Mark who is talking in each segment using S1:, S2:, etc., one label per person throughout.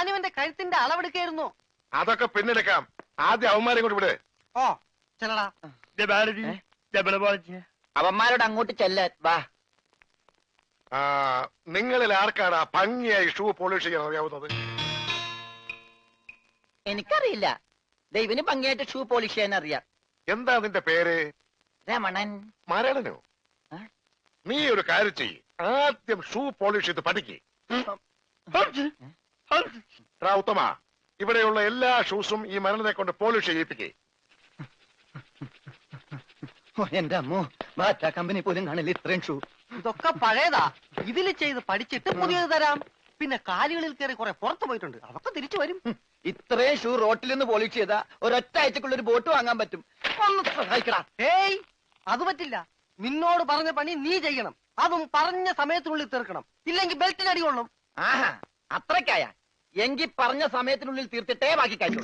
S1: ഞാനിവന്റെ കഴുത്തിന്റെ അളവെടുക്കായിരുന്നു.
S2: അതൊക്കെ പിന്നെടുക്കാം. ആദ്യം അവന്മാരെ കൊണ്ട് വിടെ.
S1: ഓ ചെല്ലടാ.
S3: അവന്മാരോട് അങ്ങോട്ട് ചെല്ലാൻ വാ.
S2: നിങ്ങളിൽ ആർക്കാണ് ഭംഗിയായി ഷൂ പോളിഷ് ചെയ്യാൻ അറിയാവുന്നത്?
S3: എനിക്കറിയില്ല. ദൈവന് ഭംഗിയായിട്ട് ഷൂ പോളിഷ് ചെയ്യാൻ അറിയാം.
S2: എന്താ നിന്റെ പേര്?
S3: രമണൻ.
S2: മരണനോ? നീ ഒരു കാര്യം ചെയ്യ്, ആദ്യം ഷൂ പോളിഷ് ചെയ്ത് പഠിക്ക്. ഉത്തമ, ഇവിടെയുള്ള എല്ലാ ഷൂസും ഈ മരണനെ കൊണ്ട് പോളിഷ് ചെയ്യിപ്പിക്കേ.
S3: എന്റെ അമ്മോ, ബാറ്റ കമ്പനി പോലും കാണില്ല ഇത്രയും ഷൂ.
S1: ഇതൊക്കെ പഴയതാ. ഇതില് ചെയ്ത് പഠിച്ചിട്ട് പുതിയത് തരാം. പിന്നെ കാലുകളിൽ കയറി കുറെ പുറത്തു പോയിട്ടുണ്ട്, അതൊക്കെ തിരിച്ചു വരും.
S3: ഇത്രയും ഷൂ റോട്ടിൽ നിന്ന് പോളിഷ് ചെയ്താ ഒരൊറ്റ ആഴ്ചക്കുള്ള ഒരു ബോട്ട് വാങ്ങാൻ പറ്റും. ഒന്ന് സഹായിക്കടാ.
S1: ഏയ്, അത് പറ്റില്ല. നിന്നോട് പറഞ്ഞ പണി നീ ചെയ്യണം. അതും പറഞ്ഞ സമയത്തിനുള്ളിൽ തീർക്കണം. ഇല്ലെങ്കിൽ ബെൽറ്റിന് അടി കൊള്ളും.
S3: ആഹാ, അത്രക്കായ എങ്കിൽ പറഞ്ഞ സമയത്തിനുള്ളിൽ തീർത്തിട്ടേ ബാക്കി കഴിച്ചു.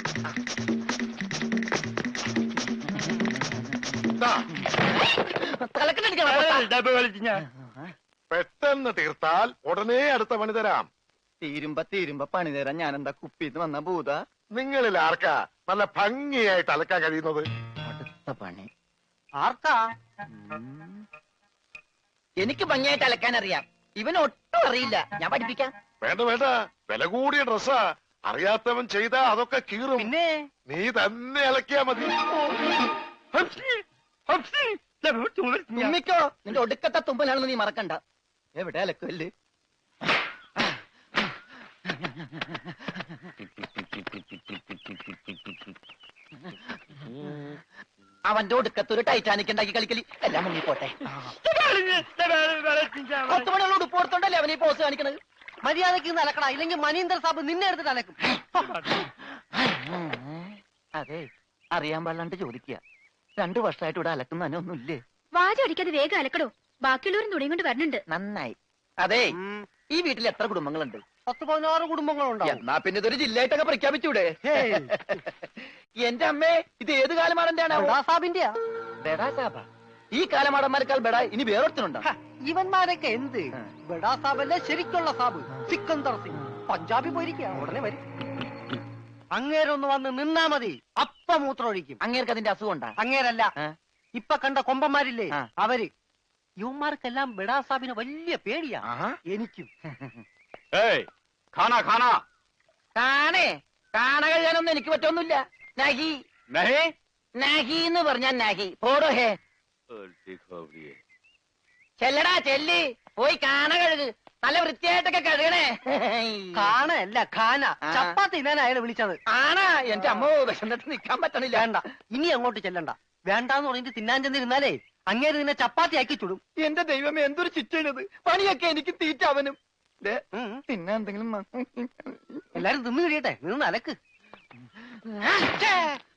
S2: പെട്ടെന്ന് തീർത്താൽ ഉടനെ അടുത്ത പണി തരാം.
S3: തീരുമ്പ പണി തരാൻ ഞാൻ എന്താ കുപ്പിന്ന് വന്ന ഭൂത?
S2: നിങ്ങളിൽ ആർക്കാ നല്ല ഭംഗിയായിട്ട് അലക്കാൻ കഴിയുന്നത്?
S3: അടുത്ത പണി
S1: ആർക്കാ?
S3: എനിക്ക് ഭംഗിയായിട്ട് അലക്കാൻ അറിയാം. ഇവന് ഒട്ടും അറിയില്ല. ഞാൻ പഠിപ്പിക്കാം.
S2: വേണ്ട വേണ്ട, വില കൂടിയ ഡ്രസ്സാ. അറിയാത്തവൻ ചെയ്താ അതൊക്കെ കീറും.
S1: പിന്നെ
S2: നീ തന്നെ അലക്കിയാ മതി.
S3: തുമ്മിക്കോ, നിന്റെ ഒടുക്കത്തെ തുമ്പലാണെന്ന് നീ മറക്കണ്ട. എവിടെ അലക്കല്ലേ? അവന്റെ ഒടുക്കത്തൊരു ടൈറ്റാനിക് ഉണ്ടാക്കി കളിക്കലി എല്ലാം മുങ്ങി പോട്ടെ. 10 മണിയുള്ള ഉടുപ്പ് കൊടുത്തോണ്ടല്ലേ അവനീ പോസ് കാണിക്കണത്.
S1: മര്യാദക്ക് ഇന്ന് അലക്കടാ, ഇല്ലെങ്കിൽ മനീന്ദർ സാബ് നിന്നെ എടുത്തിട്ട് അലക്കും.
S3: അതെ, അറിയാൻ പാടില്ലാണ്ട് ചോദിക്കുക. 2 വർഷമായിട്ട് ഇവിടെ അലക്കുന്ന ഒന്നുമില്ലേ?
S4: വാചം അടിക്കാതെ വേഗം അലക്കടോ, ബാക്കിയുള്ളവരും തുണിയും കൊണ്ട് വരുന്നുണ്ട്.
S3: നന്നായി. അതെ, ഈ വീട്ടിൽ എത്ര കുടുംബങ്ങളുണ്ട്?
S1: 10-16 കുടുംബങ്ങളുണ്ടാവും.
S3: എന്നാ പിന്നെ ഇതൊരു ജില്ലയായിട്ടൊക്കെ പ്രഖ്യാപിച്ചൂടെ? എന്റെ അമ്മേ, ഇത് ഏത് കാലമാടന്റെയാണ്?
S1: സാബിന്റെയാ.
S3: ബെഡാ സാബ? ഈ കാലമാടന്മാരെക്കാൾ ബെഡാ ഇനി വേറൊരുത്തനുണ്ടോ?
S1: ഇവന്മാരൊക്കെ എന്ത്? ബഡാ സാബല്ലേ ശരിക്കുള്ള സാബ്, സിക്കന്ദർ സിംഗ്. പഞ്ചാബി പോയിരിക്കുക, ഉടനെ വരും. അങ്ങേരൊന്ന് വന്ന് നിന്നാ മതി, അപ്പ മൂത്രമൊഴിക്കും.
S3: അങ്ങേർക്ക് അതിന്റെ അസുഖം ഉണ്ടാ?
S1: അങ്ങേരല്ല, ഇപ്പൊ കണ്ട കൊമ്പന്മാരില്ലേ അവര്. യുവന്മാർക്കെല്ലാം ബഡാ സാബിന് വലിയ പേടിയാ. എനിക്കും.
S3: കാണ കഴിയാനൊന്നും എനിക്ക് പറ്റൊന്നുമില്ല. നഹി നഹി എന്ന് പറഞ്ഞാ നഹി. പോടോ ഹേ. ചെല്ലടാ ചെല്ലി, പോയി കാണ കഴുക്. നല്ല വൃത്തിയായിട്ടൊക്കെ കഴുകണേ.
S1: കാണല്ല ഖാന. ചപ്പാത്തി ഞാൻ അയാളെ വിളിച്ചത്.
S3: ആണാ? എന്റെ അമ്മോ, വിശന്നിട്ട് നിക്കാൻ പറ്റണില്ല.
S1: വേണ്ട, ഇനി അങ്ങോട്ട് ചെല്ലണ്ട. വേണ്ടാന്ന് പറഞ്ഞിട്ട് തിന്നാൻ ചെന്നിരുന്നാലേ അങ്ങേര് നിന്നെ ചപ്പാത്തി ആക്കി ചുടും.
S3: എന്റെ ദൈവമേ, എന്തൊരു ചിറ്റണത്. പണിയൊക്കെ എനിക്ക് തീറ്റ അവനും. പിന്നെ എന്തെങ്കിലും
S1: എല്ലാരും തിന്നു കഴിയട്ടെ, നിന്ന് അലക്ക്.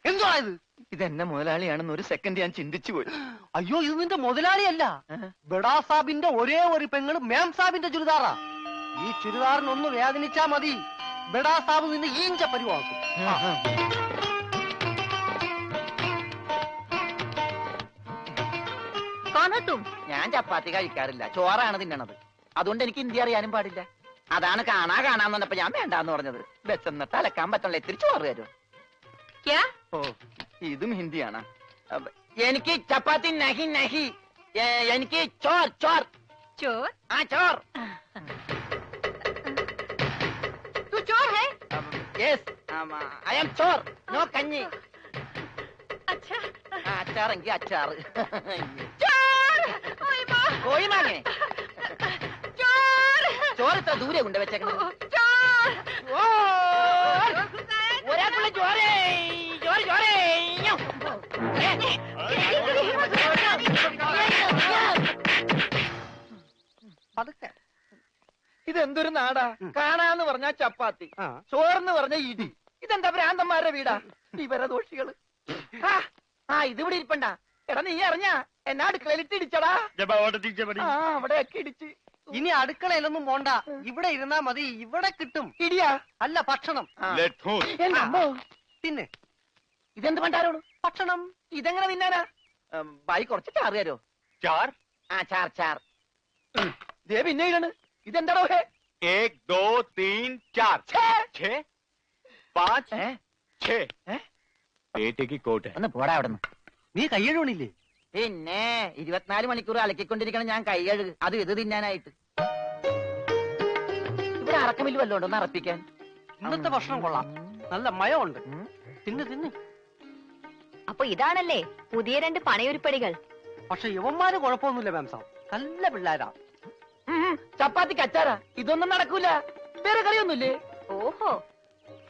S1: എന്തുവാ ഇത്?
S3: ഇതെന്നെ മുതലാളിയാണെന്ന് ഒരു സെക്കൻഡ് ഞാൻ ചിന്തിച്ചു പോയി.
S1: അയ്യോ, ഇത് നിന്റെ മുതലാളിയല്ല. ബഡാ സാബിന്റെ ഒരേ ഒരു പെങ്ങള് മേം സാബിന്റെ ചുരിദാറാ. ഈ ചുരിദാറിനൊന്ന് വേദനിച്ചാ മതി, ബഡാ സാബ് നിന്നെ ഈഞ്ച പരിവാക്കും.
S3: ഞാൻ ചപ്പാത്തി കഴിക്കാറില്ല, ചോറാണ് തിന്നണത്. അതുകൊണ്ട് എനിക്ക് ഹിന്ദി അറിയാനും പാടില്ല. അതാണ് കാണാന്ന് പറഞ്ഞപ്പോ ഞാൻ വേണ്ടാന്ന് പറഞ്ഞത്. ബെച്ചെന്നിട്ട് അലക്കാൻ പറ്റണല്ലോ, ഇത്തിരി ചോറ് തരും. ഓ, ഇതും ഹിന്ദിയാണ്. എനിക്ക് ചപ്പാത്തി നഹി നഹി, എനിക്ക് ചോർ ചോർ
S4: ചോർ.
S3: ആ ചോർ. Yes, I am Chor, no കഞ്ഞി. അച്ചാറെങ്കിൽ അച്ചാറ്. കോഴിമാങ്ങേ, ചോറ് ഇത്ര ദൂരെ കൊണ്ട് വെച്ചേക്കണത്. ഒരാൾക്കുള്ള ചോറേ, ചോറ് ചോറേ. ഇതെന്തൊരു നാടാ? കാണാന്ന് പറഞ്ഞാ ചപ്പാത്തി, ചോറെന്ന് പറഞ്ഞ ഇടി. ഇതെന്താ ഭ്രാന്തന്മാരുടെ വീടാ? ഇവരെ ദോഷികള്. ഇതിവിടെ ഇരിപ്പണ്ട. എടാ, നീ അറിഞ്ഞാ എന്നാ അടുക്കളയിലിട്ട് ഇടിച്ചടാ? അവിടെയൊക്കെ ഇടിച്ച്.
S1: ഇനി അടുക്കളയിലൊന്നും പോണ്ട, ഇവിടെ ഇരുന്നാ മതി. ഇവിടെ കിട്ടും.
S3: ഇടിയാ?
S1: അല്ല, ഭക്ഷണം. പിന്നെ
S3: ഇതെന്ത് പണ്ടാരോളൂ?
S1: ഭക്ഷണം.
S3: ഇതെങ്ങനെ തിന്നാനാ? ബായി കുറച്ച് ചാറ് തരോ?
S2: ചാർ?
S3: ആ, ചാർ ചാർ. ദേ പിന്നെ ഇതാണ്. ഇതെന്താടോ?
S2: 1 2 3 4.
S5: पाँच
S3: ഏ?
S5: 6
S3: ഏ?
S5: बेटे की कोट है
S3: ഒന്ന് പോടാ അവിടെ നിന്ന്.
S1: നീ കയ്യഴുണില്ലേ?
S3: പിന്നെ 24 മണിക്കൂർ അലക്കിക്കൊണ്ടിരിക്കണം ഞാൻ കൈ കഴുകു, അത് ഇത് തിന്നാനായിട്ട്. ഇവിടെ അറക്കമില്ല വല്ലതും ഉണ്ടോ ഒന്ന് അറപ്പിക്കാൻ?
S1: ഇന്നത്തെ ഭക്ഷണം കൊള്ളാം, നല്ല മയമുണ്ട്. തിന്ന് തിന്ന്.
S4: അപ്പൊ ഇതാണല്ലേ പുതിയ 2 പണയുരുപ്പടികൾ.
S1: പക്ഷെ യുവന്മാര് കുഴപ്പമൊന്നുമില്ല മാം സാബ്, നല്ല പിള്ളേരാ.
S3: ചപ്പാത്തിക്ക് അച്ചാറാ, ഇതൊന്നും നടക്കൂല. വേറെ കറിയൊന്നുമില്ലേ?
S4: ഓഹോ,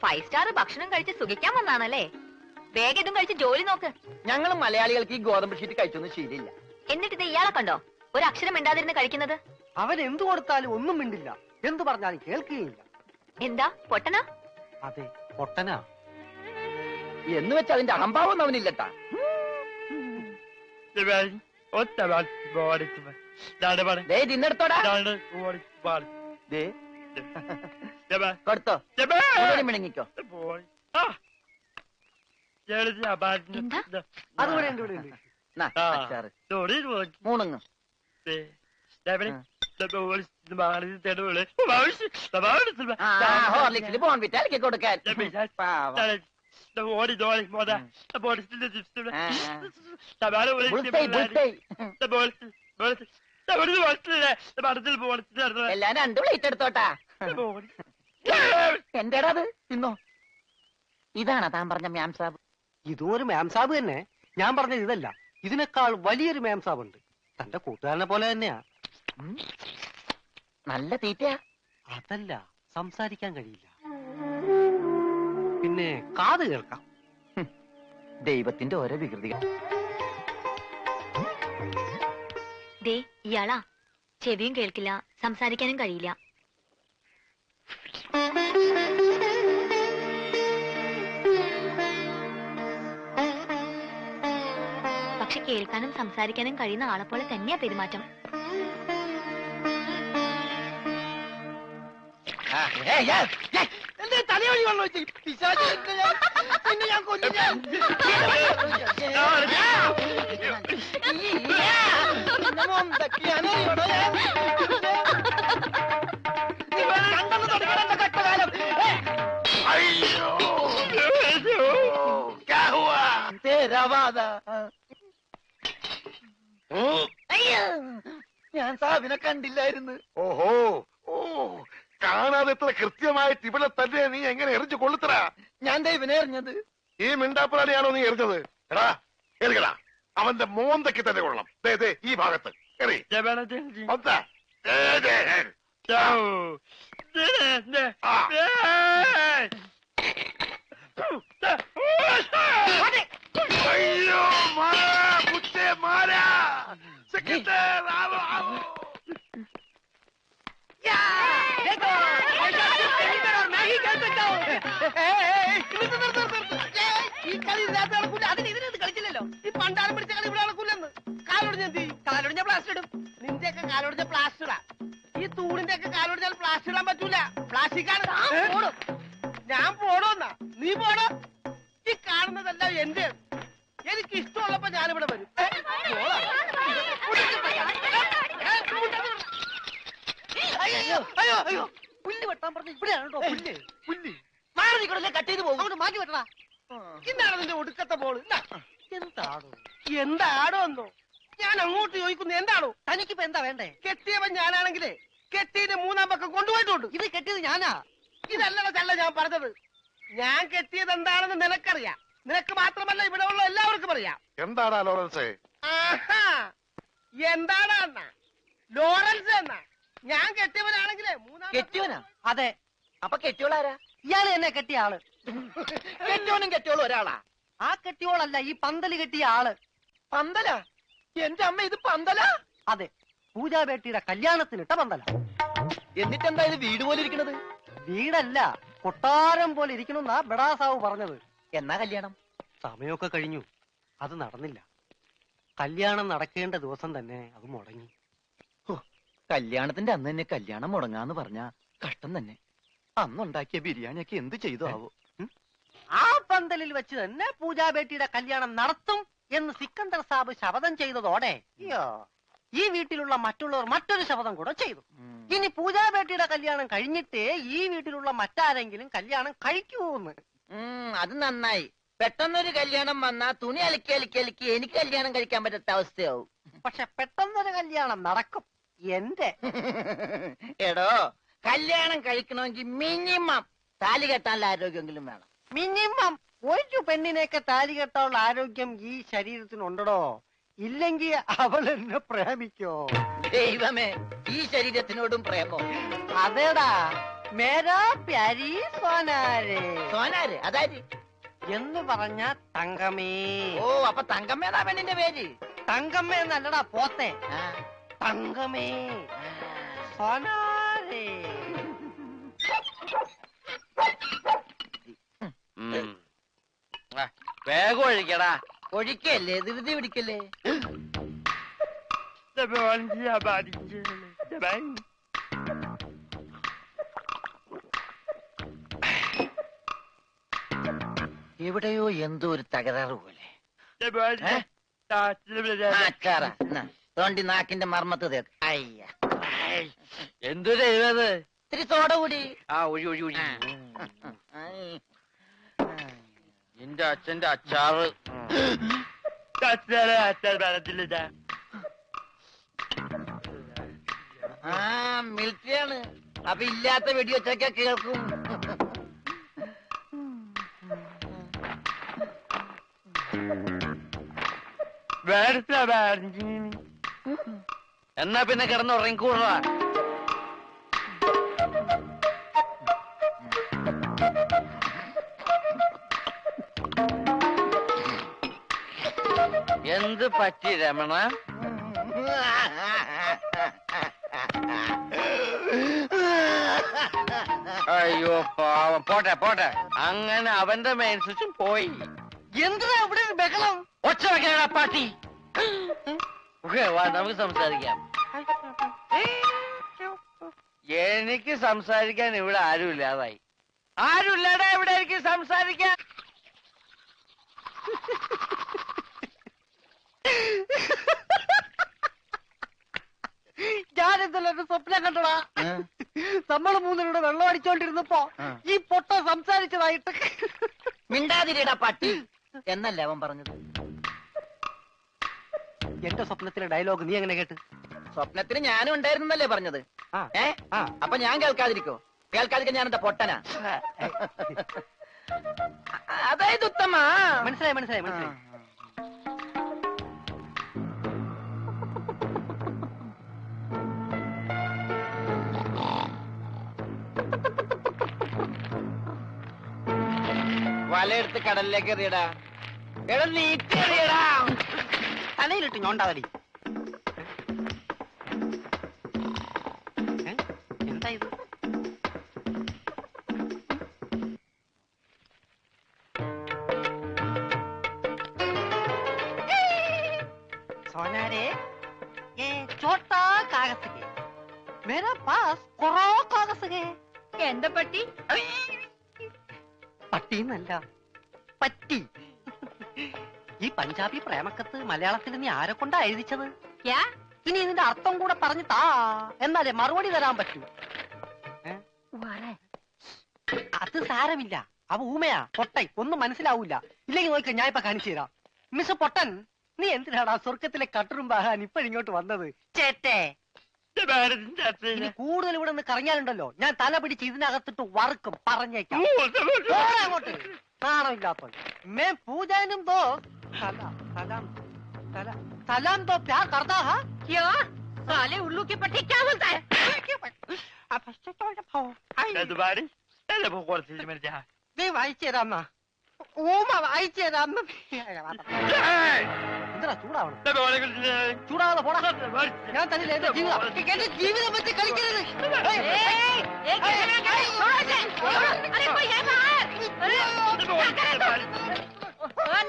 S4: 5 സ്റ്റാർ ഭക്ഷണം കഴിച്ച് സുഖിക്കാൻ വന്നാണല്ലേ? വേഗം ഇതും കഴിച്ച് ജോലി നോക്ക്.
S3: ഞങ്ങൾ മലയാളികൾക്ക് ഈ ഗോതമ്പ് ഷീറ്റ് കഴിച്ചൊന്നും ശീലില്ല.
S4: എന്നിട്ട് ഇത് ഇയാളെ കണ്ടോ ഒരു അക്ഷരം മിണ്ടാതിരുന്ന് കഴിക്കുന്നത്?
S1: അവൻ എന്തു കൊടുത്താലും ഒന്നും മിണ്ടില്ല, എന്തു പറഞ്ഞാലും കേൾക്കുകയില്ല.
S4: എന്താ പൊട്ടനാ?
S1: അതെ, പൊട്ടനാ.
S3: എന്ന് വെച്ചാൽ അതിന്റെ അഹംഭാവം അവനില്ലട്ടാ. ദേ തിന്നെടുത്തോടാ. ദേ കൊടുത്തോ, മുഴുവനും മിണങ്ങിക്കോ.
S4: എന്താ?
S1: അതുപോലെ ഉണ്ട്, ഇവിടെ ഉണ്ട്.
S3: നാ, അച്ചാറ് മൂണുങ്ങ്. ഹോർലിക്സിൽ ബോൺവിറ്റ അലക്കി കൊടുക്കാൻ. പാവം. Bull's eye, bull's eye. എല്ലാം 2 പ്ലേറ്റ് എടുത്തോട്ടാ. എന്റേടാ അത്, തിന്നോ. ഇതാണോ താൻ പറഞ്ഞ മ്യാം സാബ്?
S1: ഇതും ഒരു മാം സാബ് തന്നെ. ഞാൻ പറഞ്ഞത് ഇതല്ല, ഇതിനേക്കാൾ വലിയൊരു മാം സാബ് ഉണ്ട്. തന്റെ കൂട്ടുകാരനെ പോലെ തന്നെയാ.
S3: നല്ല തീറ്റയാ.
S1: അതല്ല, സംസാരിക്കാൻ കഴിയില്ല, പിന്നെ കാത് കേൾക്കാം.
S3: ദൈവത്തിന്റെ ഓരോ വികൃതികൾ.
S4: ദേ ഇയാളാ, ചെവിയും കേൾക്കില്ല, സംസാരിക്കാനും കഴിയില്ല. പക്ഷെ കേൾക്കാനും സംസാരിക്കാനും കഴിയുന്ന ആളെ പോലെ തന്നെയാ പെരുമാറ്റം.
S3: തലയോടി വെള്ളം വെച്ച് പിന്നെ ഞാൻ ഞാൻ സാബിനെ കണ്ടില്ലായിരുന്നു.
S2: ഓഹോ, ഓ, കാണാതെ എത്ര കൃത്യമായിട്ട് ഇവിടെ തന്നെ നീ എങ്ങനെ എറിഞ്ഞു കൊള്ളുത്തറ?
S3: ഞാൻ ദൈവനെ എറിഞ്ഞത്.
S2: ഈ മിണ്ടാപ്പുറാണിയാണോ നീ എറിഞ്ഞത്? എടാ എറിയടാ, അവന്റെ മോന്തയ്ക്ക് തന്നെ കൊള്ളണം. ദേ ദേ ഈ ഭാഗത്ത് എറി. മൊത്ത. ദേ, ദേ. ആ. അയ്യോ, മാറാ, പുത്തേ, മാറാ. സെക്കൻഡ്, ആവോ, ആവോ.
S1: ഈ കളി ഇതിനകത്ത് നടക്കൂല, അതിന് ഇതിനകത്ത് കളിച്ചില്ലല്ലോ. ഈ പണ്ടാരം പിടിച്ച കളി ഇവിടെ നടക്കൂലെന്ന്. കാലൊടിഞ്ഞ എന്ത് ചെയ്യും? കാലൊടിഞ്ഞ പ്ലാസ്റ്റർ ഇടും. നിന്റെയൊക്കെ കാലൊടിഞ്ഞ പ്ലാസ്റ്ററാ. ഈ തൂണിന്റെ ഒക്കെ കാലൊടിഞ്ഞാൽ പ്ലാസ്റ്റർ ഇടാൻ പറ്റൂല, പ്ലാസ്റ്റിക്കാണ്. ഞാൻ പോടോന്നാ, നീ പോടോ. ഈ കാണുന്നതെല്ലാം എന്റെ. എനിക്ക് ഇഷ്ടമുള്ളപ്പോ ഞാനിവിടെ വരും. അയ്യോ അയ്യോ അയ്യോ, പുല്ല് വെട്ടാൻ പറഞ്ഞ ഇവിടെയാണ് കേട്ടോ. പുല്ല് പുല്ല്
S3: മാറി നിൽക്കണല്ലേ, കട്ട് ചെയ്ത് പോകും.
S1: അങ്ങോട്ട് മാറ്റി വെട്ടടാ. ഇന്നാണ് നിന്റെ ഒടുക്കത്തെ ബോള്. എന്താടോ എന്താടോ എന്തോ? ഞാൻ അങ്ങോട്ട് ചോദിക്കുന്നു, എന്താണോ? തനിക്കിപ്പോ എന്താ വേണ്ടേ? കെട്ടിയവൻ ഞാനാണെങ്കിലേ കെട്ടിയതിന്റെ 3-ാം പക്കം കൊണ്ടുപോയിട്ടുണ്ട്. ഇത് കെട്ടിയത് ഞാനാ. ഇതല്ലട ചല്ല ഞാൻ പറഞ്ഞത്. ഞാൻ കെട്ടിയത് എന്താണെന്ന് നിനക്കറിയാം. നിനക്ക് മാത്രമല്ല ഇവിടെ ഉള്ള എല്ലാവർക്കും അറിയാം.
S2: എന്താടാ ലോറൻസേ?
S1: ആഹാ, എന്താടാ എന്നാ ലോറൻസ് എന്നാ? ഞാൻ കെട്ടിയവനാണെങ്കിലേ 3-ാം
S3: കെട്ടിയോനാ?
S1: അതെ.
S3: അപ്പൊ കെട്ടിയോളാരാ?
S1: ഇയാള് എന്നെ കെട്ടിയ ആള്.
S3: കെട്ടിയോനും കെട്ടിയോളും ഒരാളാ?
S1: ആ കെട്ടിയോളല്ല, ഈ പന്തല് കെട്ടിയ ആള്.
S3: പന്തലാ? എന്റെ അമ്മ, ഇത് പന്തലാ?
S1: അതെ, പൂജാബേട്ടിയുടെ കല്യാണത്തിനിട്ട പന്തല.
S3: എന്നിട്ടെന്താ ഇത് വീട് പോലെ ഇരിക്കണത്?
S1: വീടല്ല, കൊട്ടാരം പോലെ ഇരിക്കണമെന്നാ ബഡാസാവ് പറഞ്ഞത്.
S3: എന്നാ കല്യാണം?
S1: സമയമൊക്കെ കഴിഞ്ഞു, അത് നടന്നില്ല. കല്യാണം നടക്കേണ്ട ദിവസം തന്നെ അത് മുടങ്ങി.
S3: കല്യാണത്തിന്റെ അന്ന് തന്നെ കല്യാണം മുടങ്ങാന്ന് പറഞ്ഞ കഷ്ടം തന്നെ. അന്നുണ്ടാക്കിയ ബിരിയാണിയൊക്കെ എന്ത് ചെയ്തു ആവോ?
S1: ആ പന്തലിൽ വെച്ച് തന്നെ പൂജാബേട്ടിയുടെ കല്യാണം നടത്തും എന്ന് സിക്കന്ദർ സാബ് ശപഥം ചെയ്തതോടെ ഈ വീട്ടിലുള്ള മറ്റുള്ളവർ മറ്റൊരു ശപഥം കൂടെ ചെയ്തു. ഇനി പൂജാബേട്ടിയുടെ കല്യാണം കഴിഞ്ഞിട്ടേ ഈ വീട്ടിലുള്ള മറ്റാരെങ്കിലും കല്യാണം കഴിക്കൂന്ന്.
S3: അത് നന്നായി. പെട്ടെന്നൊരു കല്യാണം വന്നാ തുണി അലക്കി അലക്കി അലക്കി എനിക്ക് കല്യാണം കഴിക്കാൻ പറ്റാത്ത അവസ്ഥയാവും.
S1: പക്ഷെ പെട്ടെന്നൊരു കല്യാണം നടക്കും എന്റെ.
S3: എടോ, കല്യാണം കഴിക്കണമെങ്കിൽ മിനിമം താലി കെട്ടാനുള്ള ആരോഗ്യമെങ്കിലും വേണം.
S1: മിനിമം ഒരു പെണ്ണിനെയൊക്കെ താലി കെട്ടാനുള്ള ആരോഗ്യം ഈ ശരീരത്തിനുണ്ടോ? ഇല്ലെങ്കിൽ അവൾ എന്നെ പ്രേമിക്കോ?
S3: ദൈവമേ, ഈ ശരീരത്തിനോടും പ്രേമോ?
S1: അതേടാ, മേരാ പ്യാരി സോനാരെ.
S3: സോനാര് അതായത്
S1: എന്ന് പറഞ്ഞ തങ്കമേ.
S3: ഓ, അപ്പൊ തങ്കമ്മേതാ പെണ്ണിന്റെ പേര്?
S1: തങ്കമ്മ എന്നല്ലടാ പോത്തെ,
S3: ആ,
S1: തങ്കമേ സോനാരെ.
S6: വേഗം ഒഴിക്കടാ.
S3: ഒഴിക്കല്ലേ, ധൃതി പിടിക്കല്ലേ. എവിടെയോ എന്തോ ഒരു തകരാറ് പോലെ. തോണ്ടി നാക്കിന്റെ മർമ്മത്ത് തേക്ക്. അയ്യ,
S6: എന്തൊരു എഴുത്.
S3: ഇത്തിരി സോഡ കൂടി.
S6: ആ ഒഴി ഒഴി ഒഴി. നിന്റെ അച്ഛന്റെ അച്ചാറ്.
S3: ആ, മിലിറ്ററിയാണ്. അപ്പൊ ഇല്ലാത്ത വെടിവെച്ചൊക്കെ കേൾക്കും.
S6: എന്നാ പിന്നെ കിടന്ന് ഉറങ്ങിക്കൂടാ. എന്ത് പറ്റി രമണ? അയ്യോ പാവം. പോട്ടെ പോട്ടെ. അങ്ങനെ അവന്റെ മെയിൻ സ്വിച്ചും പോയി.
S1: എന്തിനാ ഇവിടെ ഒരു ബഹളം?
S6: ഒച്ച വെക്കാനാ പാട്ടി. വാ, നമുക്ക് സംസാരിക്കാം. എനിക്ക് സംസാരിക്കാൻ ഇവിടെ ആരുമില്ലാതായി. ആരുമില്ലാടാ ഇവിടെ എനിക്ക് സംസാരിക്കാൻ.
S1: ഞാനെന്തല്ലോ ഒരു സ്വപ്നം കണ്ടടാ. നമ്മള് മൂന്നിലൂടെ വെള്ളം അടിച്ചോണ്ടിരുന്നപ്പോ ഈ പൊട്ട സംസാരിച്ചതായിട്ട്.
S3: മിണ്ടാതിരിടാ പട്ടി എന്നല്ലേ അവൻ പറഞ്ഞത്.
S1: എന്റെ സ്വപ്നത്തിലെ ഡയലോഗ് നീ എങ്ങനെ കേട്ട്?
S3: സ്വപ്നത്തിന് ഞാനും ഉണ്ടായിരുന്നല്ലേ പറഞ്ഞത്. അപ്പൊ ഞാൻ കേൾക്കാതിരിക്കോ? കേൾക്കാതിരിക്കാൻ ഞാൻ എന്താ പൊട്ടനാ? അതായത് ഉത്തമ.
S1: മനസ്സിലായി മനസ്സിലായി മനസ്സിലായി.
S3: വലയെടുത്ത് കടലിലേക്ക് എറിയടാ. എടാ നീറ്റെറിയടാ.
S1: തലയിലിട്ട് ഞോണ്ടാവടി. എന്താ ഇത്? सोनारे, ये छोटा कागज है, मेरा पास करो कागज है.
S4: എന്താ പട്ടി?
S1: പട്ടിന്നല്ല, പറ്റി. ഈ പഞ്ചാബി പ്രേമക്കത്ത് മലയാളത്തിൽ നീ ആരെ കൊണ്ടാ എഴുതിച്ചത്?
S4: യാ,
S1: ഇനി ഇതിന്റെ അർത്ഥം കൂടെ പറഞ്ഞു താ, എന്നാലേ മറുപടി തരാൻ പറ്റൂ. അത് സാരമില്ല, അവ ഊമയാ, പൊട്ടൻ, ഒന്നും മനസ്സിലാവൂല. ഇല്ലെങ്കിൽ നോക്ക, ഞാൻ ഇപ്പൊ കാണിച്ചു തരാം. മിസ് പൊട്ടൻ, നീ എന്തിനാടാ സ്വർഗത്തിലെ കട്ടറും ബാഹാൻ ഇപ്പോഴിങ്ങോട്ട് വന്നത്? ചേട്ടേ, ഇനി കൂടുതൽ ഇവിടെ നിന്ന് കറങ്ങിയാലുണ്ടല്ലോ ഞാൻ തല പിടിച്ച് ഇതിനകത്തിട്ട് വറുക്കും, പറഞ്ഞേക്കാം. അങ്ങോട്ട് നാണമില്ലാത്ത മേ പൂജാനും ദോ സലാം സലാം സലാം ദോ പ്യാർ കർത്താ ഹാ.
S4: ക്യാ സാലെ ഉल्लू की पट्टी क्या बोलता है?
S1: നീ വായിച്ചു തരാന്ന ഊമ വായിച്ചു തരാന്ന. എന്താ ചൂടാവണം? ചൂടാവാതെ പോടാ. ഞാൻ തന്നില്ല എന്റെ ജീവിതം. എന്റെ ജീവിതം വെച്ച് കളിക്കരുത്.
S4: अरे कोई है बाहर?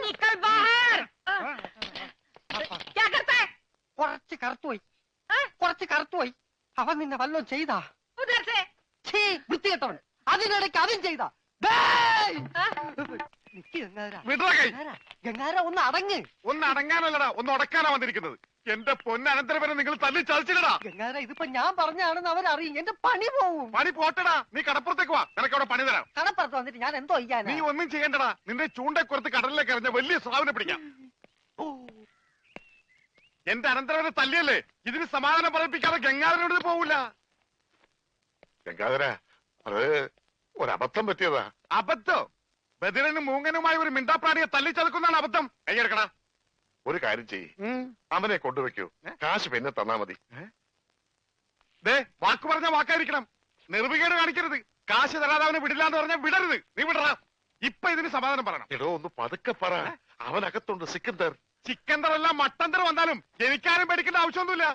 S4: निकल बाहर. क्या करता है?
S1: കുറച്ച് കറുത്തുപോയി, കുറച്ച് കറുത്തുപോയി. അവൻ നിന്നെ വല്ലതും ചെയ്താ?
S4: उधर से.
S1: വൃത്തികെട്ടവൻ, അതിനിടയ്ക്ക് അതും ചെയ്താ? ഗംഗാര ഒന്ന് അടങ്ങ്.
S2: ഒന്ന് അടങ്ങാനല്ലടാ, ഒന്ന് ഉടക്കാനാ വന്നിരിക്കുന്നത്. എന്റെ പൊന്നനന്തരവനെ നിങ്ങൾ തല്ലി ചതിച്ചില്ലടാ.
S1: ഗംഗാധര ഇതിപ്പോ ഞാൻ പറഞ്ഞാണെന്ന് അവരറിയും, എന്റെ പണി പോവും.
S2: പണി പോട്ടടാ, നീ കടപ്പുറത്തേക്ക് വാ, നിനക്ക് അവിടെ പണി തരാം.
S1: കടപ്പുറത്ത് വന്നിട്ട് ഞാൻ എന്തോ ചെയ്യാനാ?
S2: നീ ഒന്നും ചെയ്യണ്ടടാ, നിന്റെ ചൂണ്ടക്കുറത്ത് കടലിലേക്ക് എറിഞ്ഞ വലിയ സ്രാവിനെ പിടിക്കാം. എന്റെ അനന്തരവനെ തല്ലിയല്ലേ, ഇതിന് സമാധാനം പറയിപ്പിക്കാതെ ഗംഗാധരനോട് പോവില്ല. ഗംഗാധര, അത് ഒരബദ്ധം പറ്റിയതാ. അബദ്ധോ? ബദിരനും മൂങ്ങനുമായി ഒരു മിണ്ടാപ്രാണിയെ തല്ലിച്ചതക്കുന്നതാണ് അബദ്ധം. കൈയെടുക്കടാ. ഒരു കാര്യം ചെയ്യ്, അവനെ കൊണ്ടുവയ്ക്കൂ, കാശ് പിന്നെ തന്നാ മതി. വാക്ക് പറഞ്ഞ വാക്കായിരിക്കണം, നിർവികേട് കാണിക്കരുത്. കാശ് തരാതെ അവനെ വിടില്ലാന്ന് പറഞ്ഞാൽ വിടരുത്. നീ വിടറാ. ഇപ്പൊ ഇതിന് സമാധാനം പറയണം. എടോ ഒന്ന് പതുക്കെ പറ, അവനകത്തുണ്ട് സിക്കന്ദർ. സിക്കന്ദർ അല്ല മട്ടന്തർ വന്നാലും ജനിക്കാനും പേടിക്കേണ്ട ആവശ്യമൊന്നുമില്ല.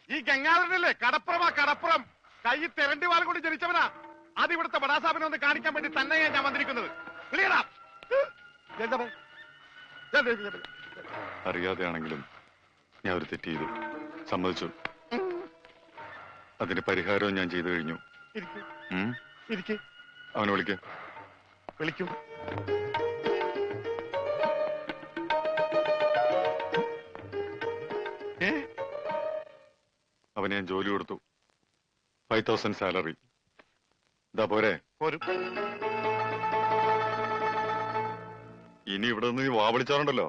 S2: ഈ ഗംഗാധരനല്ലേ കടപ്പുറം, കൈ തെരണ്ടി വാൽ കൊണ്ട് ജനിച്ചവനാ. അത് ഇവിടുത്തെ ബടാസാബിനെ ഒന്ന് കാണിക്കാൻ വേണ്ടി തന്നെയാണ് ഞാൻ വന്നിരിക്കുന്നത്. വിളിയടാ.
S7: അറിയാതെയാണെങ്കിലും ഞാൻ ഒരു തെറ്റ് ചെയ്തു, സമ്മതിച്ചു. അതിന് പരിഹാരവും ഞാൻ ചെയ്തു കഴിഞ്ഞു. അവനെ വിളിക്കും. അവന് ഞാൻ ജോലി കൊടുത്തു, 5,000 സാലറി. ഇതാ പോരെ? ഇനി ഇവിടെ നിന്ന് നീ വാവിളിച്ചാറുണ്ടല്ലോ.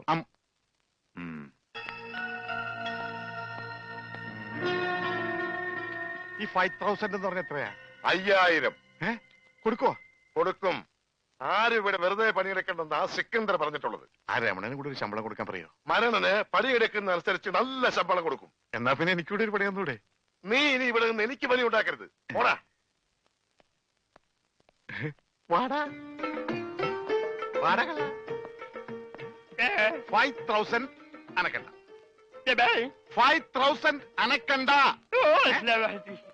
S2: ഈ 5,000 എന്ന് പറഞ്ഞ എത്രയാ? 5,000. കൊടുക്കും. ആരും ഇവിടെ വെറുതെ പണിയെടുക്കണ്ടെന്ന് ആ സിക്കന്ദർ പറഞ്ഞിട്ടുള്ളത്. ആ രമണന് കൂടെ ഒരു ശമ്പളം കൊടുക്കാൻ പറയോ? മരണന് പണിയെടുക്കുന്ന അനുസരിച്ച് നല്ല ശമ്പളം കൊടുക്കും. എന്നാ പിന്നെ എനിക്കൂടെ ഒരു പണി തന്നൂടെ? നീ ഇനി ഇവിടെ നിന്ന് എനിക്ക് പണി ഉണ്ടാക്കരുത്. പോടാ. വാടാ. 5,000 അനക്കണ്ട. 5,000 അനക്കണ്ട.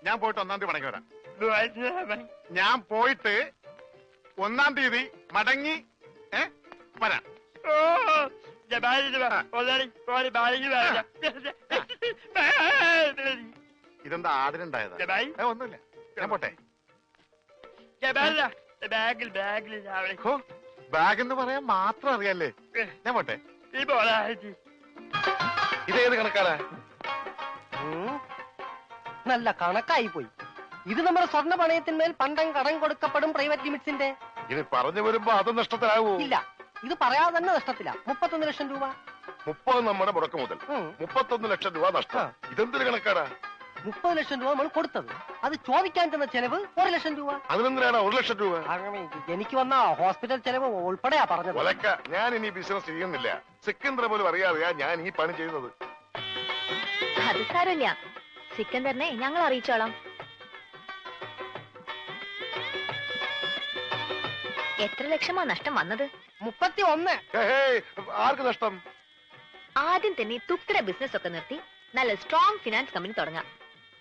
S2: ഞാൻ പോയിട്ട് 1-ാം തീയതി മടങ്ങി വരാം. ഞാൻ പോയിട്ട് 1-ാം തീയതി മടങ്ങി വരാം. ഇതെന്താ ആടിനുണ്ടായതാ? ഒന്നുമില്ല, ഞാൻ പോട്ടെ. ബാഗ് എന്ന് പറയാൻ മാത്രം അറിയാല്ലേ? ഞാൻ പോട്ടെ. ഇതേത് കണക്കാരാ?
S1: നല്ല കണക്കായി പോയി. ഇത് നമ്മുടെ സ്വർണ്ണ പണയത്തിന്മേൽ പണ്ടം കടം കൊടുക്കപ്പെടും പ്രൈവറ്റ് ലിമിറ്റ്സിന്റെ.
S2: ഇത് പറഞ്ഞു വരുമ്പോ അത് നഷ്ടത്തിലാവൂ?
S1: ഇല്ല, ഇത് പറയാതെ തന്നെ നഷ്ടത്തില്ല. 31 ലക്ഷം രൂപ.
S2: 30 നമ്മുടെ മുടക്ക് മുതൽ, 31 ലക്ഷം രൂപ നഷ്ടം. ഇതെന്തൊരു കണക്കാരാ?
S1: 30 ലക്ഷം രൂപ നമ്മൾ കൊടുത്തത്, അത് ചോദിക്കാൻ ചെന്ന ചെലവ് 1 ലക്ഷം രൂപ.
S2: അതിനെന്തിനാണ് 1 ലക്ഷം രൂപ?
S1: എനിക്ക് വന്ന ഹോസ്പിറ്റൽ ചെലവ് ഉൾപ്പെടെയാ പറഞ്ഞത്.
S2: ഒലക്ക, ഞാൻ ഇനി ബിസിനസ് ചെയ്യുന്നില്ല. സിക്കന്ദർ പോലും അറിയാതെയാ ഞാൻ ഈ പണി ചെയ്യുന്നത്.
S4: അത് സാരമില്ല, സിക്കന്ദറിനെ ഞങ്ങൾ അറിയിച്ചോളാം. എത്ര ലക്ഷമാ നഷ്ടം വന്നത്?
S1: 31.
S2: ആർക്ക് നഷ്ടം?
S4: ആദ്യം തന്നെ തുക്തര ബിസിനസ് ഒക്കെ നിർത്തി നല്ല സ്ട്രോങ് ഫിനാൻസ് കമ്പനി തുടങ്ങാം.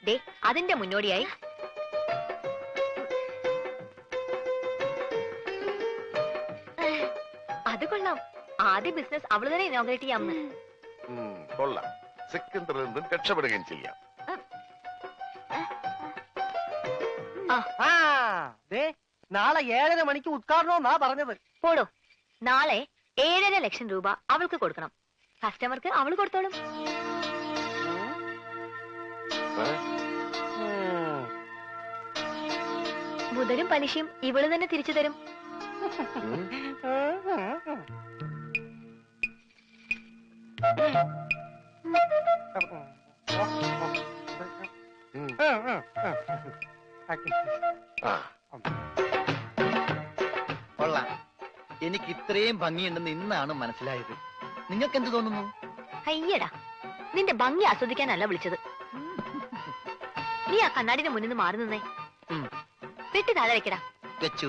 S4: ദേ അതിന്റെ മുന്നോടിയായി അത് കൊള്ളാം. ആദ്യ ബിസിനസ് അവള് തന്നെ ഇനോഗ്രേറ്റ് ചെയ്യാമെന്ന്.
S2: കൊള്ളാം. സിക്കന്ദറിൽ നിന്നും രക്ഷപ്പെടുകയും ചെയ്യാം.
S1: നാളെ 7:30 മണിക്ക് ഉദ്ഘാടനമെന്നാ പറഞ്ഞത്.
S4: പോടോ, നാളെ 7.5 ലക്ഷം രൂപ അവൾക്ക് കൊടുക്കണം. കസ്റ്റമർക്ക് അവള് കൊടുത്തോളും. മുതലും പലിശയും ഇവള് തന്നെ തിരിച്ചു തരും.
S3: കൊള്ളാം. എനിക്ക് ഇത്രയും ഭംഗിയുണ്ടെന്ന് ഇന്നാണ് മനസ്സിലായത്. നിങ്ങൾക്ക് എന്ത് തോന്നുന്നു?
S4: അയ്യടാ, നിന്റെ ഭംഗി ആസ്വദിക്കാനല്ല വിളിച്ചത്. നീ ആ കണ്ണാടിന്റെ മുന്നിൽ നിന്ന് മാറി നിന്നേ. പെട്ടി താഴെ വെക്കടാ.
S3: വെച്ചു.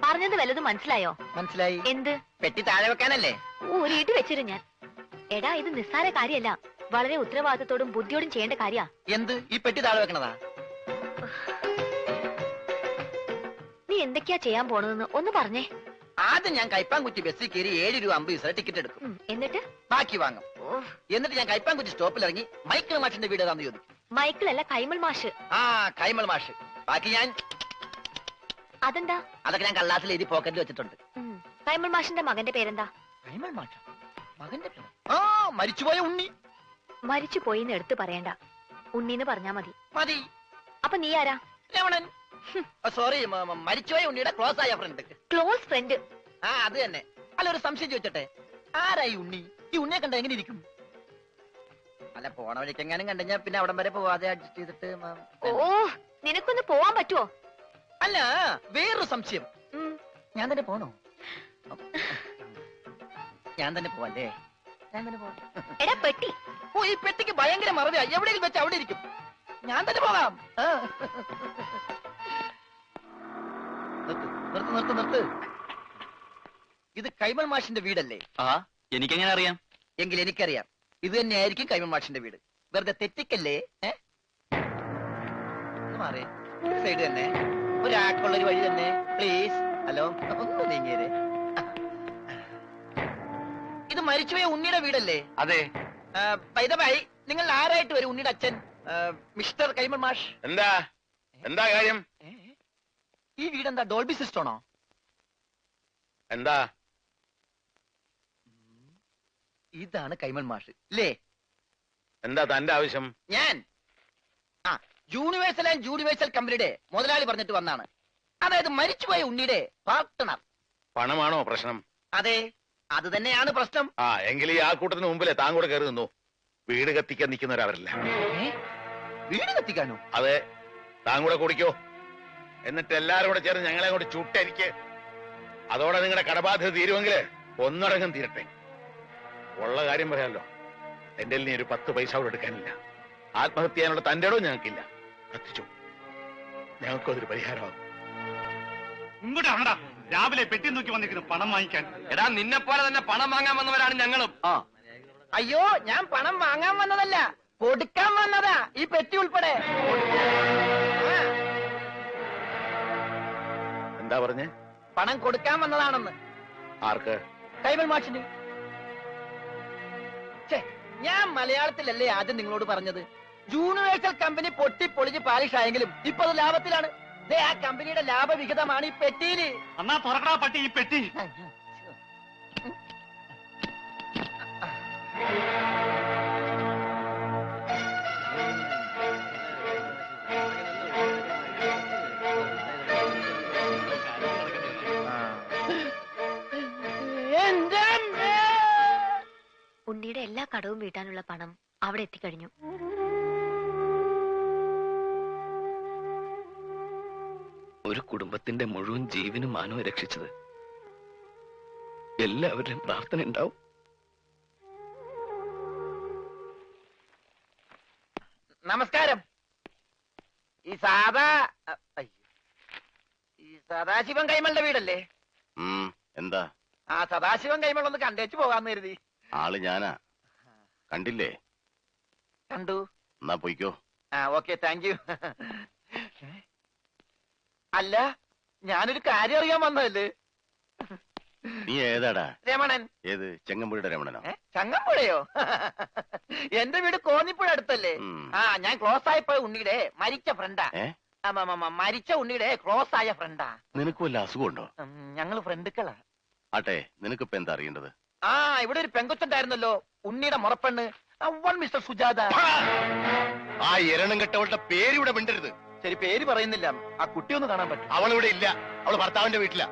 S4: പറഞ്ഞത് വല്ലതും മനസ്സിലായോ?
S3: മനസ്സിലായി.
S4: എന്ത്?
S3: പെട്ടി താഴെ വെക്കാനല്ലേ?
S4: ഊരിയിട്ട് വെച്ചിരു ഞാൻ. എടാ, ഇത് നിസ്സാര കാര്യമല്ല, വളരെ ഉത്തരവാദിത്തത്തോടും ബുദ്ധിയോടും ചെയ്യേണ്ട കാര്യ.
S3: എന്ത്? ഈ പെട്ടി താഴെ വെക്കണതാ?
S4: നീ എന്തൊക്കെയാ ചെയ്യാൻ പോണതെന്ന് ഒന്ന് പറഞ്ഞേ.
S3: ആദ്യം ഞാൻ കൈപ്പാങ്കുറ്റി ബസ്സിൽ കയറി 7 രൂപ 50 പൈസ ടിക്കറ്റ് എടുക്കും.
S4: എന്നിട്ട്
S3: ബാക്കി വാങ്ങും. എന്നിട്ട് ഞാൻ കൈപ്പാങ്കുറ്റി സ്റ്റോപ്പിൽ ഇറങ്ങി മൈക്കിൾ മാഷിന്റെ വീട് ഏതാന്ന് ചോദിക്കും.
S4: മൈക്കിളല്ല, കൈമൾ മാഷ്.
S3: ആ, കൈമൾ മാഷ്. ബാക്കി ഞാൻ
S4: അതെന്താ?
S3: അതൊക്കെ ഞാൻ കള്ളാസിൽ എഴുതി പോക്കറ്റിൽ വെച്ചിട്ടുണ്ട്.
S4: കൈമൾ മാഷിന്റെ മകന്റെ പേരെന്താ?
S3: കൈമൾ മാഷ? മകന്റെ പേര്? ആ, മരിച്ചുപോയ ഉണ്ണി.
S4: മരിച്ചു പോയിന്ന് എടുത്തു പറയണ്ട, ഉണ്ണീന്ന് പറഞ്ഞാ മതി.
S3: മതി.
S4: അപ്പൊ നീ ആരാ?
S3: രമണൻ. സോറി, മരിച്ചുപോയ ഉണ്ണിയുടെ ക്ലോസ് ആയ ഫ്രണ്ട്.
S4: Close friend?
S3: ആ, അത് തന്നെ. അല്ല, ഒരു സംശയം ചോദിച്ചട്ടെ, ആരായി ഉണ്ണി? ഈ ഉണ്ണിയെ കണ്ട എങ്ങനെ ഇരിക്കും? അല്ല, പോണ വഴിക്കെങ്ങാനും കണ്ടുകഴിഞ്ഞാ പിന്നെ അവിടം വരെ പോവാതെ അഡ്ജസ്റ്റ് ചെയ്തിട്ട്
S4: ഓ, നിനക്കൊന്ന് പോവാൻ പറ്റുമോ?
S3: അല്ല, വേറൊരു സംശയം. ഞാൻ തന്നെ പോണോ? ഞാൻ തന്നെ പോവല്ലേ? ഞാൻ തന്നെ പോവാം.
S4: എടാ പെട്ടി.
S3: ഓ, ഈ പെട്ടിക്ക് ഭയങ്കര മറവിയാ. എവിടെയെങ്കിലും വെച്ച് അവിടെ ഇരിക്കും. ഞാൻ തന്നെ പോകാം. നിർത്ത്. ഇത് കൈമൾ മാഷിന്റെ വീടല്ലേ?
S5: ആ, എനിക്കെങ്ങനെ അറിയാം?
S3: എങ്കിൽ എനിക്കറിയാം, ഇത് തന്നെയായിരിക്കും കൈമൾ മാഷിന്റെ വീട്. വെറുതെ തെറ്റിക്കല്ലേ? മാറേ, സൈഡ് തന്നെ, ഒരാൾക്കുള്ളൊരു വഴി തന്നെ, പ്ലീസ്. ഹലോ, ഒന്ന് നീങ്ങിയേ. ഇത് മരിച്ചുപോയ ഉണ്ണിയുടെ വീടല്ലേ?
S6: അതെ.
S3: ബൈ, നിങ്ങൾ ആരായിട്ട് വരും? ഉണ്ണിയുടെ അച്ഛൻ മിസ്റ്റർ കൈമൾ മാഷ്.
S6: എന്താ കാര്യം?
S3: ഈ വീടെന്താ ഡോൾബി സിസ്റ്റമാണോ?
S6: എന്താ?
S3: ഇതാണ് കൈമൾ മാഷ് അല്ലേ?
S6: എന്താ തന്റെ ആവശ്യം?
S3: ഞാൻ യൂണിവേഴ്സൽ ആൻഡ് യൂണിവേഴ്സൽ കമ്പനിയുടെ മുതലാളി പറഞ്ഞിട്ട് വന്നാണ്. അതായത് മരിച്ചുപോയ ഉണ്ണിയുടെ പാർട്ട്ണർ.
S6: പണമാണോ പ്രശ്നം?
S3: അതെ, അത് തന്നെയാണ് പ്രശ്നം.
S6: എങ്കിൽ ഈ ആൾക്കൂട്ടത്തിന് മുമ്പിലെ താൻ കൂടെ കയറി നിന്നു. വീട് കത്തിക്കാൻ നിൽക്കുന്നവരവരില്ല.
S3: വീട് കത്തിക്കാനോ?
S6: അതെ, താൻ കൂടെ കുടിക്കോ. എന്നിട്ട് എല്ലാരും കൂടെ ചേർന്ന് ഞങ്ങളെ കൂടെ ചുട്ടെനിക്ക്. അതോടെ നിങ്ങളുടെ കടബാധ്യത തീരുമെങ്കിൽ ഒന്നടങ്കം തീരട്ടെ. ഉള്ള കാര്യം പറയാമല്ലോ, എന്റെ നീ ഒരു 10 പൈസ കൂടെ എടുക്കാനില്ല. ആത്മഹത്യ ചെയ്യാനുള്ള തന്റെ ഇടവും ഞങ്ങൾക്കില്ല. കത്തിച്ചു, ഞങ്ങൾക്കും അതൊരു പരിഹാരമാകും.
S2: ഇങ്ങോട്ടാണടാ രാവിലെ പെട്ടി നോക്കി വന്നിരിക്കുന്നു പണം വാങ്ങിക്കാൻ.
S6: എടാ, നിന്നെ പോലെ തന്നെ പണം വാങ്ങാൻ വന്നവരാണ് ഞങ്ങളും.
S3: അയ്യോ, ഞാൻ പണം വാങ്ങാൻ വന്നതല്ല, കൊടുക്കാൻ വന്നതാ. ഈ പെട്ടി ഉൾപ്പെടെ.
S6: എന്താ പറഞ്ഞേ?
S3: പണം കൊടുക്കാൻ വന്നതാണെന്ന്.
S6: ആർക്ക്?
S3: കൈമൾ മാഷിന്. ഞാൻ മലയാളത്തിലല്ലേ ആദ്യം നിങ്ങളോട് പറഞ്ഞത്? യൂണിവേഴ്സൽ കമ്പനി പൊളിഞ്ഞ് പാലിഷ് ആയെങ്കിലും ഇപ്പൊ അത് ലാഭത്തിലാണ്. ആ കമ്പനിയുടെ ലാഭവിഹിതമാണ് ഈ പെട്ടിയില്.
S2: എന്നാ തുറക്കടാ പട്ടി ഈ പെട്ടി.
S4: ഉണ്ണിയുടെ എല്ലാ കടവും വീട്ടാനുള്ള പണം അവിടെ എത്തിക്കഴിഞ്ഞു.
S5: ഒരു കുടുംബത്തിന്റെ മുഴുവൻ ജീവനും മാനവും രക്ഷിച്ചത് എല്ലാവരുടെയും പ്രാർത്ഥന ഉണ്ടാവും.
S3: നമസ്കാരം. ഈ സദാശിവൻ കൈമളുടെ വീടല്ലേ?
S6: എന്താ?
S3: സദാശിവൻ കൈമൾ ഒന്ന് കണ്ടേച്ചു പോകാന്ന് കരുതി.
S6: ആള് ഞാനാ. കണ്ടില്ലേ?
S3: കണ്ടു.
S6: എന്നാ പോയിക്കോ.
S3: Okay, thank you. അല്ല, ഞാനൊരു കാര്യം അറിയാൻ വന്നതല്ലേ.
S6: നീ ഏതാടാ?
S3: രമണൻ.
S6: ഏത്? ചെങ്ങമ്പുഴയുടെ രമണനോ?
S3: ചങ്ങമ്പുഴയോ? എന്റെ വീട് കോന്നിപ്പുഴ അടുത്തല്ലേ? ഞാൻ ക്ലോസ് ആയപ്പോ ഉണ്ണിയുടെ മരിച്ച ഫ്രണ്ടാ. മരിച്ച ഉണ്ണിയുടെ ക്ലോസ് ആയ ഫ്രണ്ടാ.
S6: നിനക്ക് വല്ല അസുഖമുണ്ടോ?
S3: ഞങ്ങള് ഫ്രണ്ടുക്കളാ.
S6: ആട്ടെ, നിനക്കിപ്പോ എന്താ അറിയേണ്ടത്?
S3: ഇവിടെ ഒരു പെങ്കൊച്ചുണ്ടായിരുന്നല്ലോ, ഉണ്ണിയുടെ മുറപ്പെണ്ണ്, മിസ്റ്റർ സുജാത.
S6: ആ എരണം കെട്ടവളുടെ പേര് ഇവിടെ മിണ്ടരുത്.
S3: ശരി, പേര് പറയുന്നില്ല. ആ കുട്ടി ഒന്ന് കാണാൻ പറ്റും?
S6: അവളിവിടെ ഇല്ല. അവള് ഭർത്താവിന്റെ വീട്ടിലാ.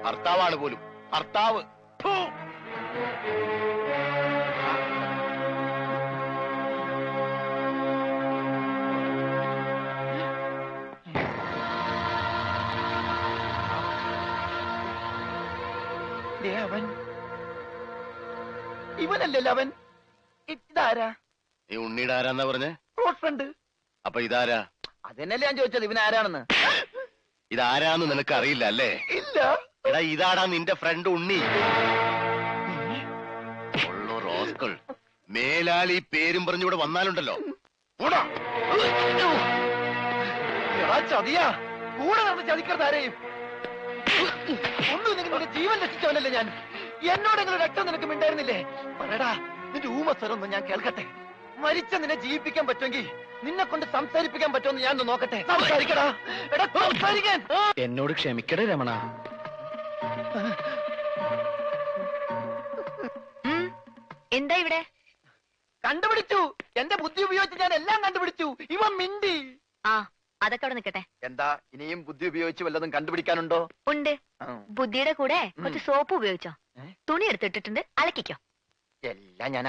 S6: ഭർത്താവാണ് പോലും. ഭർത്താവ്.
S3: അവൻ ഇവനല്ലല്ലോ. അവൻ ഇതാരാ?
S6: നീ ഉണ്ണിയുടെ ആരാന്നാ പറഞ്ഞേ?
S3: Close friend.
S6: അപ്പൊ ഇതാരാ?
S3: അതെന്നല്ലേ ഞാൻ ചോദിച്ചത്, ഇവനാരാണെന്ന്.
S6: ഇതാരാന്ന് നിനക്ക് അറിയില്ല അല്ലേ?
S3: ഇല്ല.
S6: എടാ, ഇതാടാ നിന്റെ ഫ്രണ്ട് ഉണ്ണി. റോസ്കൾ മേലാൽ ഈ പേരും പറഞ്ഞിവിടെ വന്നാലുണ്ടല്ലോ.
S3: ചതിയാ, കൂടെ നടന്ന് ചതിക്കരുതാരെയും. ഒന്നും നിങ്ങളുടെ ജീവൻ രക്ഷിച്ചവനല്ലേ ഞാൻ. എന്നോടെങ്കിലും രക്തം നിനക്ക് മിണ്ടായിരുന്നില്ലേ? പറയടാ, നിന്റെ ഊമസ്വരൊന്നും ഞാൻ കേൾക്കട്ടെ. മരിച്ച നിന്നെ ജീവിപ്പിക്കാൻ പറ്റുമെങ്കിൽ നിന്നെ കൊണ്ട് സംസാരിപ്പിക്കാൻ പറ്റുമെന്ന് ഞാൻ നോക്കട്ടെ. സംസാരിക്കടാ. എടാ, സംസാരിക്കാൻ.
S5: എന്നോട് ക്ഷമിക്കടേ രമണ.
S4: എന്താ ഇവിടെ?
S3: കണ്ടുപിടിച്ചു. എന്റെ ബുദ്ധി ഉപയോഗിച്ച് ഞാൻ എല്ലാം കണ്ടുപിടിച്ചു. ഇവൻ മിണ്ടി.
S4: ആ അതൊക്കെ അവിടെ നിക്കട്ടെ.
S3: എന്താ ഇനിയും ബുദ്ധി ഉപയോഗിച്ച് വല്ലതും കണ്ടുപിടിക്കാനുണ്ടോ?
S4: ഉണ്ട്. ബുദ്ധിയുടെ കൂടെ കുറച്ച് സോപ്പ് ഉപയോഗിച്ചോ. തുണി എടുത്തിട്ടിട്ടുണ്ട്, അലക്കിക്കോ.
S3: എല്ലാം ഞാൻ